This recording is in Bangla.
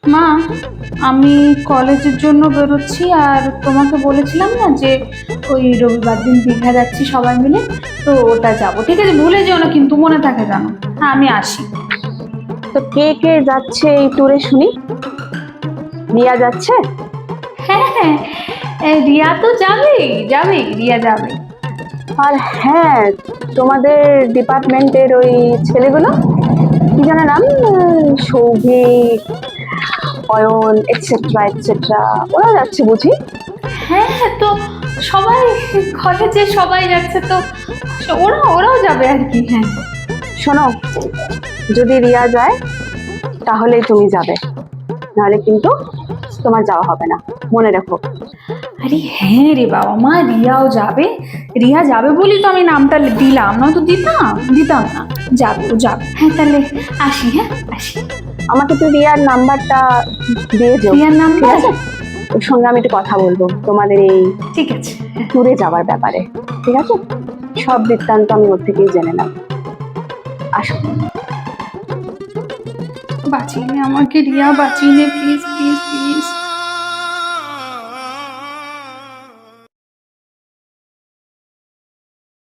মা, আমি কলেজের জন্য বেরোচ্ছি আর তোমাকে বলেছিলাম না যে ওই রবিবার দিন দীঘা যাচ্ছি সবাই মিলে, তো ওটা যাবো। ঠিক আছে, ভুলে যেও না কিন্তু, মনে থাকে জানো। হ্যাঁ, আমি আসি। তো কে কে যাচ্ছে এই ট্যুরে শুনি? রিয়া যাচ্ছে? হ্যাঁ হ্যাঁ, রিয়া তো যাবেই যাবেই, রিয়া যাবে। আর হ্যাঁ, তোমাদের ডিপার্টমেন্টের ওই ছেলেগুলো, কি যেন নাম, সৌভিক, অয়ন এটসেট্রা এটসেট্রা, ওরা যাচ্ছে বুঝি? হ্যাঁ হ্যাঁ, তো সবাই, কলেজে সবাই যাচ্ছে তো, ওরাও যাবে আর কি। হ্যাঁ, শোনো, যদি রিয়া যায় তাহলেই তুমি যাবে, নাহলে কিন্তু তোমার যাওয়া হবে না, মনে রাখো। আরে হ্যাঁ রে বাবা, মা রিয়াও যাবে। রিয়া যাবে বলি তো আমি নামটা দিলাম, নয়তো দিতাম না। যাবে, ও যাবে। হ্যাঁ তাহলে আসি, হ্যাঁ আসি। আমাকে তো রিয়ার নাম্বারটা দিয়ে যাও, রিয়ার ঠিক নাম্বার? আছে? ওর সঙ্গে আমি একটু কথা বলবো তোমাদের এই ঠিক আছে, হ্যাঁ। ট্যুরে যাওয়ার ব্যাপারে, ঠিক আছে? সব বৃত্তান্ত আমি ওর থেকেই জেনে নেব। আসো। বাঁচিয়ে নে আমাকে রিয়া, বাঁচিয়ে নে প্লিজ প্লিজ।